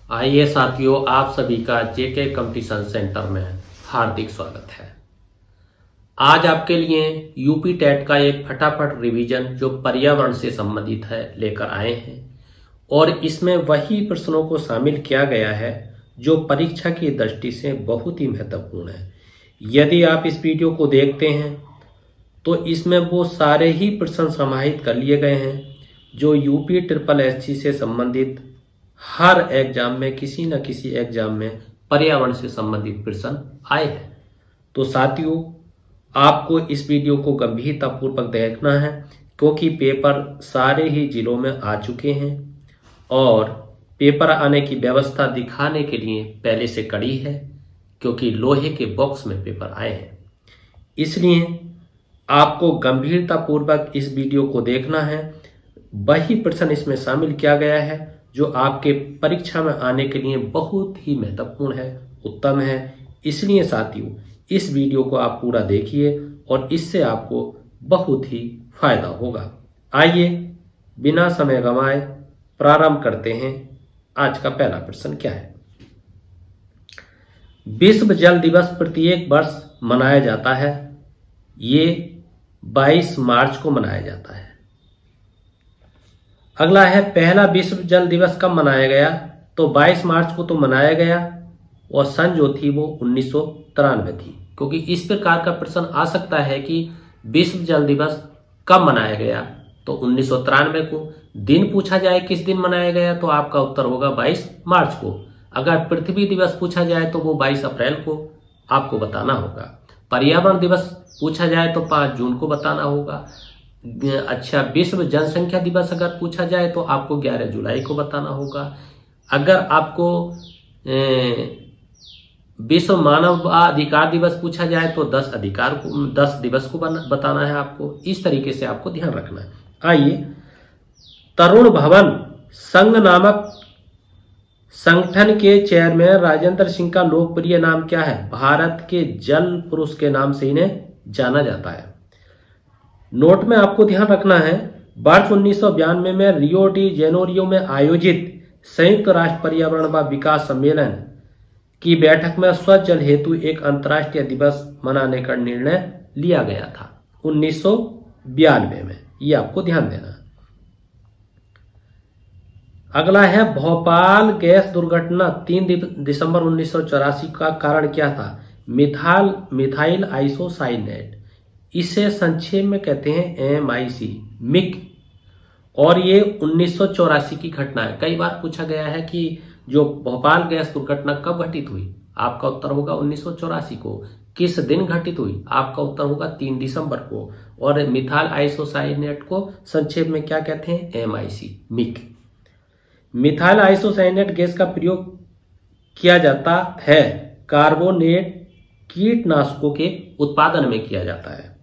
आइए साथियों, आप सभी का जेके कंपटीशन सेंटर में हार्दिक स्वागत है। आज आपके लिए यूपी टेट का एक फटाफट रिवीजन जो पर्यावरण से संबंधित है लेकर आए हैं और इसमें वही प्रश्नों को शामिल किया गया है जो परीक्षा की दृष्टि से बहुत ही महत्वपूर्ण है। यदि आप इस वीडियो को देखते हैं तो इसमें वो सारे ही प्रश्न समाहित कर लिए गए हैं जो यूपी ट्रिपल एससी से संबंधित हर एग्जाम में किसी न किसी एग्जाम में पर्यावरण से संबंधित प्रश्न आए हैं। तो साथियों, आपको इस वीडियो को गंभीरतापूर्वक देखना है क्योंकि पेपर सारे ही जिलों में आ चुके हैं और पेपर आने की व्यवस्था दिखाने के लिए पहले से कड़ी है क्योंकि लोहे के बॉक्स में पेपर आए हैं। इसलिए आपको गंभीरतापूर्वक इस वीडियो को देखना है। वही प्रश्न इसमें शामिल किया गया है जो आपके परीक्षा में आने के लिए बहुत ही महत्वपूर्ण है, उत्तम है। इसलिए साथियों, इस वीडियो को आप पूरा देखिए और इससे आपको बहुत ही फायदा होगा। आइए बिना समय गंवाए प्रारंभ करते हैं। आज का पहला प्रश्न क्या है? विश्व जल दिवस प्रत्येक वर्ष मनाया जाता है। ये 22 मार्च को मनाया जाता है। अगला है, पहला विश्व जल दिवस कब मनाया गया? तो 22 मार्च को तो मनाया गया और सन जो थी वो 1993 थी। क्योंकि इस प्रकार का प्रश्न आ सकता है कि विश्व जल दिवस कब मनाया गया, तो 1993 को। दिन पूछा जाए किस दिन मनाया गया तो आपका उत्तर होगा 22 मार्च को। अगर पृथ्वी दिवस पूछा जाए तो वो 22 अप्रैल को आपको बताना होगा। पर्यावरण दिवस पूछा जाए तो 5 जून को बताना होगा। अच्छा, विश्व जनसंख्या दिवस अगर पूछा जाए तो आपको 11 जुलाई को बताना होगा। अगर आपको विश्व मानव अधिकार दिवस पूछा जाए तो 10 दिवस को बताना है आपको। इस तरीके से आपको ध्यान रखना है। आइए, तरुण भवन संघ नामक संगठन के चेयरमैन राजेंद्र सिंह का लोकप्रिय नाम क्या है? भारत के जल पुरुष के नाम से इन्हें जाना जाता है। नोट में आपको ध्यान रखना है, वर्ष 1992 में रियो डी जेनेरियो में आयोजित संयुक्त राष्ट्र पर्यावरण व विकास सम्मेलन की बैठक में स्वच्छ जल हेतु एक अंतर्राष्ट्रीय दिवस मनाने का निर्णय लिया गया था 1992 में। ये आपको ध्यान देना। अगला है, भोपाल गैस दुर्घटना 3 दिसंबर 1984 का कारण क्या था? Methyl isocyanate. इसे संक्षेप में कहते हैं MIC, मिक। और ये 1984 की घटना है। कई बार पूछा गया है कि जो भोपाल गैस दुर्घटना कब घटित हुई? आपका उत्तर होगा 1984 को। किस दिन घटित हुई? आपका उत्तर होगा 3 दिसंबर को। और मिथाइल आइसोसाइनेट को संक्षेप में क्या कहते हैं? MIC, MIC. Methyl isocyanate gas का प्रयोग किया जाता है कार्बोनेट कीटनाशकों के उत्पादन में किया जाता है।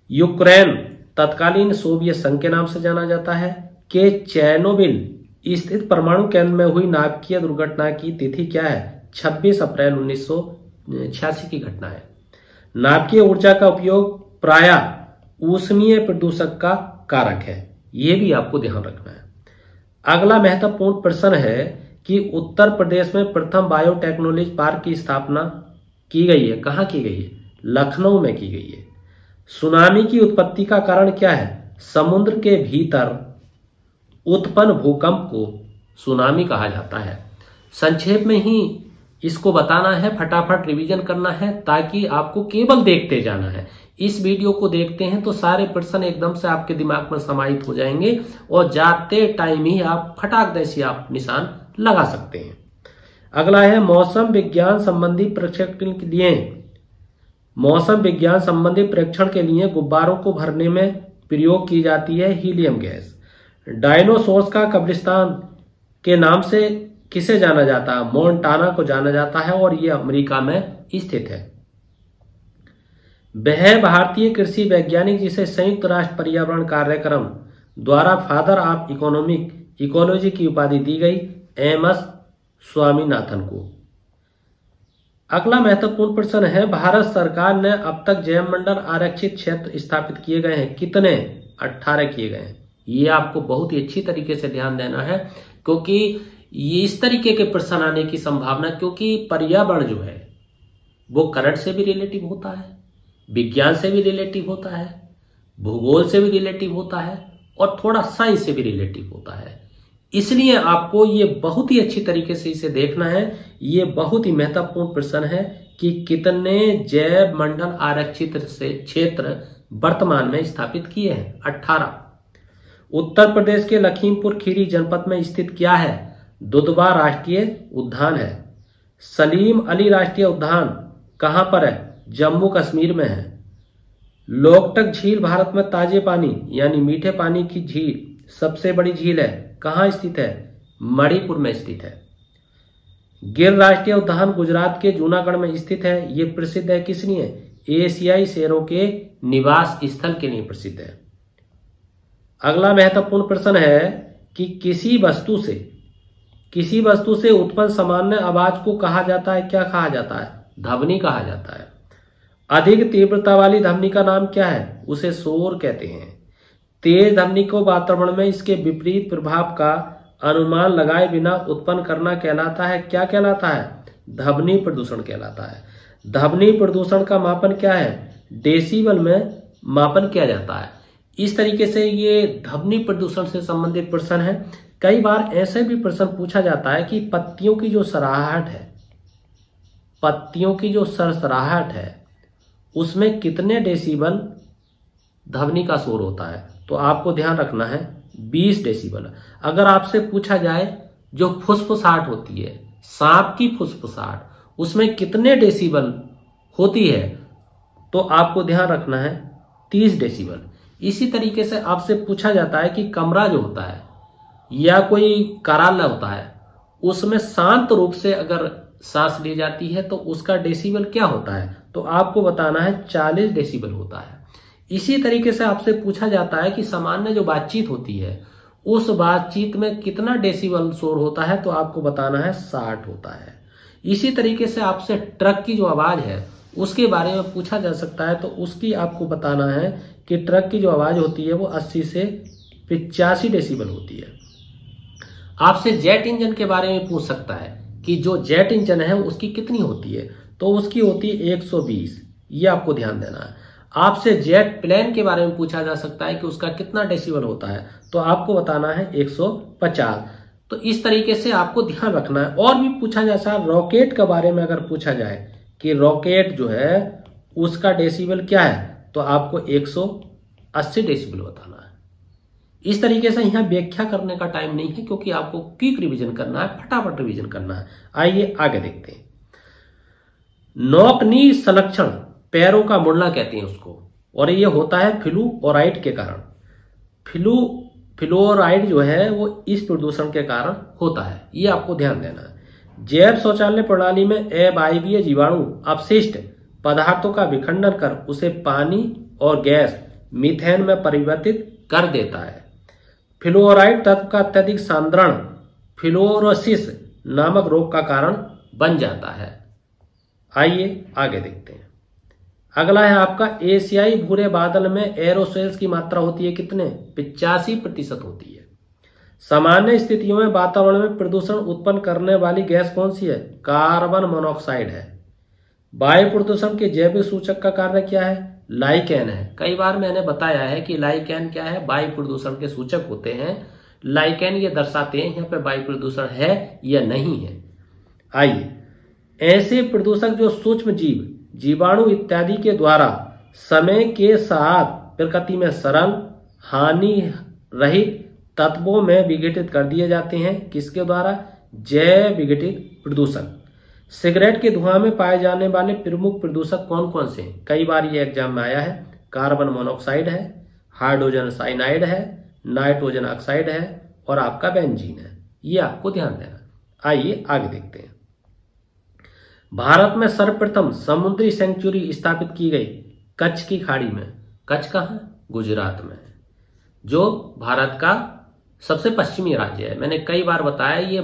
यूक्रेन तत्कालीन सोवियत संघ के नाम से जाना जाता है। के चेर्नोबिल स्थित परमाणु केंद्र में हुई नाभिकीय दुर्घटना की तिथि क्या है? 26 अप्रैल 1986 की घटना है। नाभिकीय ऊर्जा का उपयोग प्रायः ऊष्मीय प्रदूषक का कारक है। यह भी आपको ध्यान रखना है। अगला महत्वपूर्ण प्रश्न है कि उत्तर प्रदेश में प्रथम बायोटेक्नोलॉजी पार्क की स्थापना की गई है। कहाँ की गई है? लखनऊ में की गई है। सुनामी की उत्पत्ति का कारण क्या है? समुद्र के भीतर उत्पन्न भूकंप को सुनामी कहा जाता है। संक्षेप में ही इसको बताना है, फटाफट रिवीजन करना है ताकि आपको केवल देखते जाना है। इस वीडियो को देखते हैं तो सारे प्रश्न एकदम से आपके दिमाग में समाहित हो जाएंगे और जाते टाइम ही आप फटाक जैसे आप निशान लगा सकते हैं। अगला है, मौसम विज्ञान संबंधी परीक्षण के लिए गुब्बारों को भरने में प्रयोग की जाती है हीलियम गैस। डायनासोर्स का कब्रिस्तान के नाम से किसे जाना जाता है? मोंटाना को जाना जाता है और यह अमेरिका में स्थित है। वह भारतीय कृषि वैज्ञानिक जिसे संयुक्त राष्ट्र पर्यावरण कार्यक्रम द्वारा फादर ऑफ इकोलॉजी की उपाधि दी गई, MS स्वामीनाथन को। अगला महत्वपूर्ण प्रश्न है, भारत सरकार ने अब तक जैवमंडल आरक्षित क्षेत्र स्थापित किए गए हैं। कितने? 18 किए गए हैं। ये आपको बहुत ही अच्छी तरीके से ध्यान देना है क्योंकि ये इस तरीके के प्रश्न आने की संभावना, क्योंकि पर्यावरण जो है वो करंट से भी रिलेटिव होता है, विज्ञान से भी रिलेटिव होता है, भूगोल से भी रिलेटिव होता है और थोड़ा साइंस से भी रिलेटिव होता है। इसलिए आपको ये बहुत ही अच्छी तरीके से इसे देखना है। ये बहुत ही महत्वपूर्ण प्रश्न है कि कितने जैव मंडल आरक्षित से क्षेत्र वर्तमान में स्थापित किए हैं। 18। उत्तर प्रदेश के लखीमपुर खीरी जनपद में स्थित क्या है? दुधवा राष्ट्रीय उद्यान है। सलीम अली राष्ट्रीय उद्यान कहां पर है? जम्मू कश्मीर में है। लोकटक झील भारत में ताजे पानी यानी मीठे पानी की झील सबसे बड़ी झील है, कहां स्थित है? मणिपुर में स्थित है। गिर राष्ट्रीय उद्यान गुजरात के जूनागढ़ में स्थित है। यह प्रसिद्ध है किस लिए? एशियाई शेरों के निवास स्थल के लिए प्रसिद्ध है। अगला महत्वपूर्ण प्रश्न है कि किसी वस्तु से उत्पन्न सामान्य आवाज को कहा जाता है, क्या कहा जाता है? ध्वनि कहा जाता है। अधिक तीव्रता वाली ध्वनि का नाम क्या है? उसे शोर कहते हैं। तेज ध्वनि को वातावरण में इसके विपरीत प्रभाव का अनुमान लगाए बिना उत्पन्न करना कहलाता है, क्या कहलाता है? ध्वनि प्रदूषण कहलाता है। ध्वनि प्रदूषण का मापन क्या है? डेसिबल में मापन किया जाता है। इस तरीके से ये ध्वनि प्रदूषण से संबंधित प्रश्न है। कई बार ऐसे भी प्रश्न पूछा जाता है कि पत्तियों की जो सरसराहट है उसमें कितने डेसिबल ध्वनि का शोर होता है? तो आपको ध्यान रखना है 20 डेसिबल। अगर आपसे पूछा जाए जो फुसफुसाहट होती है, सांप की फुसफुसाहट, उसमें कितने डेसिबल होती है? तो आपको ध्यान रखना है 30 डेसिबल। इसी तरीके से आपसे पूछा जाता है कि कमरा जो होता है या कोई कार्यालय होता है उसमें शांत रूप से अगर सांस ली जाती है तो उसका डेसिबल क्या होता है? तो आपको बताना है 40 डेसिबल होता है। इसी तरीके से आपसे पूछा जाता है कि सामान्य जो बातचीत होती है उस बातचीत में कितना डेसिबल शोर होता है? तो आपको बताना है 60 होता है। इसी तरीके से आपसे ट्रक की जो आवाज है उसके बारे में पूछा जा सकता है, तो उसकी आपको बताना है कि ट्रक की जो आवाज होती है वो 80 से 85 डेसिबल होती है। आपसे जेट इंजन के बारे में पूछ सकता है कि जो जेट इंजन है उसकी कितनी होती है? तो उसकी होती है 120। ये आपको ध्यान देना है। आपसे जेट प्लेन के बारे में पूछा जा सकता है कि उसका कितना डेसिबल होता है? तो आपको बताना है 150। तो इस तरीके से आपको ध्यान रखना है। और भी पूछा जा सकता है, रॉकेट के बारे में अगर पूछा जाए कि रॉकेट जो है उसका डेसिबल क्या है, तो आपको 180 डेसिबल बताना है। इस तरीके से यहाँ व्याख्या करने का टाइम नहीं है, क्योंकि आपको क्विक रिवीजन करना है, फटाफट रिवीजन करना है। आइए आगे देखते हैं। नौकनी संरक्षण, पैरों का मुड़ना कहते हैं उसको, और ये होता है फ्लूओराइड के कारण। फ्लूओराइड जो है वो इस प्रदूषण के कारण होता है, ये आपको ध्यान देना है। जैव शौचालय प्रणाली में अवायवीय जीवाणु अपशिष्ट पदार्थों का विखंडन कर उसे पानी और गैस मीथेन में परिवर्तित कर देता है। फ्लूओराइड तत्व का अत्यधिक सांद्रण फ्लोरोसिस नामक रोग का कारण बन जाता है। आइए आगे देखते हैं। अगला है आपका एशियाई भूरे बादल में एरोसोल्स की मात्रा होती है कितने? 85% होती है। सामान्य स्थितियों में वातावरण में प्रदूषण उत्पन्न करने वाली गैस कौन सी है? कार्बन मोनोऑक्साइड है। वायु प्रदूषण के जैविक सूचक का कार्य क्या है? लाइकेन है। कई बार मैंने बताया है कि लाइकेन क्या है, वायु प्रदूषण के सूचक होते हैं। लाइकेन ये दर्शाते हैं यहाँ पे वायु प्रदूषण है या नहीं है। आइए, ऐसे प्रदूषक जो सूक्ष्म जीव, जीवाणु इत्यादि के द्वारा समय के साथ प्रकृति में सरल हानि रहित तत्वों में विघटित कर दिए जाते हैं। किसके द्वारा? जैव विघटित प्रदूषक। सिगरेट के धुआं में पाए जाने वाले प्रमुख प्रदूषक कौन कौन से हैं? कई बार ये एग्जाम में आया है। कार्बन मोनोऑक्साइड है, हाइड्रोजन साइनाइड है, नाइट्रोजन ऑक्साइड है और आपका बेंजीन है। ये आपको ध्यान देना। आइए आगे देखते हैं। भारत में सर्वप्रथम समुद्री सेंचुरी स्थापित की गई कच्छ की खाड़ी में। कच्छ कहाँ? गुजरात में, जो भारत का सबसे पश्चिमी राज्य है। मैंने कई बार बताया ये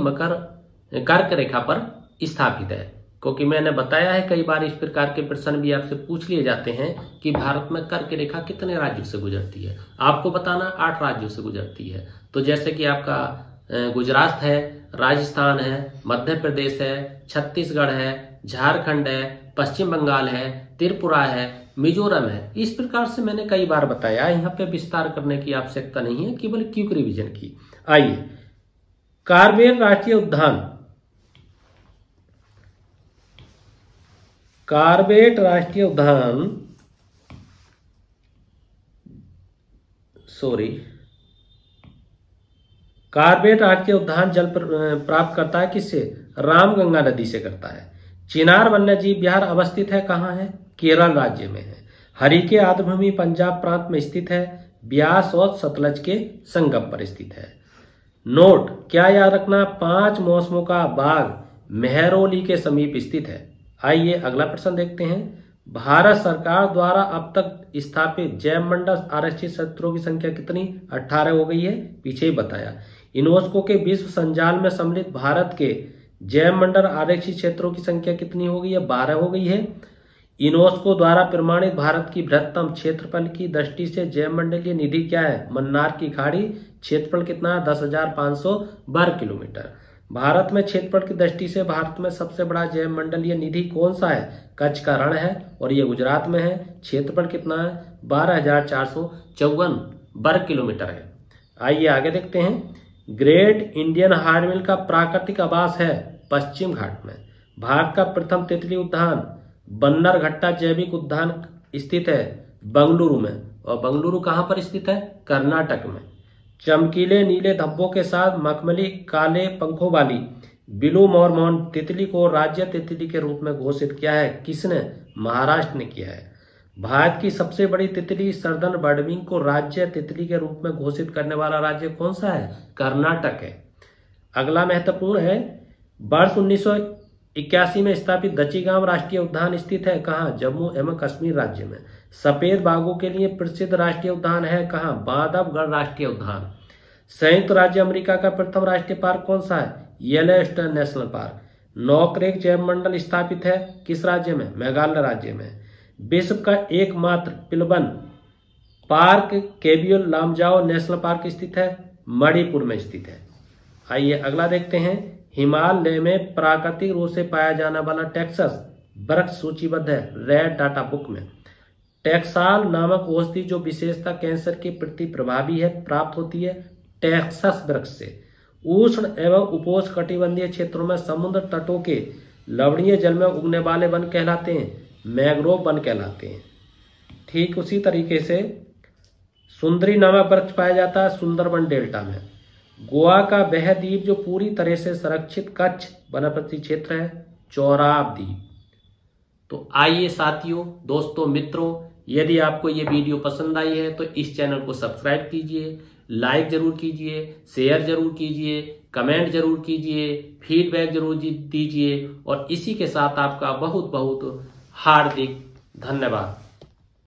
कर्क रेखा पर स्थापित है, क्योंकि मैंने बताया है कई बार इस प्रकार के प्रश्न भी आपसे पूछ लिए जाते हैं कि भारत में कर्क रेखा कितने राज्यों से गुजरती है। आपको बताना 8 राज्यों से गुजरती है। तो जैसे कि आपका गुजरात है, राजस्थान है, मध्य प्रदेश है, छत्तीसगढ़ है, झारखंड है, पश्चिम बंगाल है, त्रिपुरा है, मिजोरम है। इस प्रकार से मैंने कई बार बताया, यहाँ पे विस्तार करने की आवश्यकता नहीं है, केवल क्विक रिवीजन की। आइए, कार्बेट राष्ट्रीय उद्यान, कार्बेट राष्ट्रीय उद्यान कार्बेट राष्ट्रीय उद्यान जल प्राप्त करता है किससे? रामगंगा नदी से करता है। चिनार वन्यजीव विहार अवस्थित है कहाँ है? केरल राज्य में है। हरिके आर्द्रभूमि पंजाब प्रांत में स्थित है। ब्यास और सतलज के संगम पर स्थित है। नोट, क्या याद रखना? 5 मौसमों का बाग मेहरौली के समीप स्थित है। आइए अगला प्रश्न देखते हैं। भारत सरकार द्वारा अब तक स्थापित जैव मंडल आरक्षित क्षेत्रों की संख्या कितनी? 18 हो गई है, पीछे ही बताया। यूनेस्को के विश्व संजाल में सम्मिलित भारत के जैव मंडल आरक्षित क्षेत्रों की संख्या कितनी हो गई है? 12 हो गई है। यूनेस्को द्वारा प्रमाणित भारत की बृहत्तम क्षेत्रफल की दृष्टि से जैव मंडलीय निधि क्या है? मन्नार की खाड़ी। क्षेत्रफल कितना है? 10,500 वर्ग किलोमीटर। भारत में क्षेत्रफल की दृष्टि से भारत में सबसे बड़ा जैव मंडलीय निधि कौन सा है? कच्छ का रण है और ये गुजरात में है। क्षेत्रफल कितना है? 12,454 वर्ग किलोमीटर है। आइए आगे देखते हैं। ग्रेट इंडियन हॉर्नबिल का प्राकृतिक आवास है पश्चिम घाट में। भारत का प्रथम तितली उद्यान बन्नरघट्टा जैविक उद्यान स्थित है बंगलुरु में। और बंगलुरु कहाँ पर स्थित है? कर्नाटक में। चमकीले नीले धब्बों के साथ मखमली काले पंखों वाली ब्लू मॉर्मॉन तितली को राज्य तितली के रूप में घोषित किया है। किसने? महाराष्ट्र ने किया है। भारत की सबसे बड़ी तितली सर्दन बर्डविंग को राज्य तितली के रूप में घोषित करने वाला राज्य कौन सा है? कर्नाटक है। अगला महत्वपूर्ण है, वर्ष 1981 में स्थापित दचीगांव राष्ट्रीय उद्यान स्थित है कहाँ? जम्मू एवं कश्मीर राज्य में। सफेद बाघों के लिए प्रसिद्ध राष्ट्रीय उद्यान है कहाँ? बांधवगढ़ राष्ट्रीय उद्यान। संयुक्त राज्य अमेरिका का प्रथम राष्ट्रीय पार्क कौन सा है? Yellowstone national park. नौक्रेक जैव मंडल स्थापित है किस राज्य में? मेघालय राज्य में। विश्व का एकमात्र पिलबन पार्क केबियोल लामजाओ नेशनल पार्क स्थित है मणिपुर में स्थित है। आइए अगला देखते हैं। हिमालय में प्राकृतिक रूप से पाया जाने वाला टेक्सास वृक्ष सूचीबद्ध है रेड डाटा बुक में। टेक्साल नामक औषधि जो विशेषता कैंसर के प्रति प्रभावी है प्राप्त होती है टेक्सास वृक्ष से। उष्ण एवं उपोष्ण कटिबंधीय क्षेत्रों में समुद्र तटों के लवणीय जल में उगने वाले वन कहलाते हैं मैंग्रोव वन कहलाते हैं। ठीक उसी तरीके से सुंदरी नामक वृक्ष पाया जाता है सुंदरबन डेल्टा में। गोवा का वह द्वीप जो पूरी तरह से संरक्षित कच्छ वनस्पति क्षेत्र है चौराब द्वीप। तो आइए साथियों, दोस्तों, मित्रों, यदि आपको ये वीडियो पसंद आई है तो इस चैनल को सब्सक्राइब कीजिए, लाइक जरूर कीजिए, शेयर जरूर कीजिए, कमेंट जरूर कीजिए, फीडबैक जरूर दीजिए और इसी के साथ आपका बहुत बहुत हार्दिक धन्यवाद।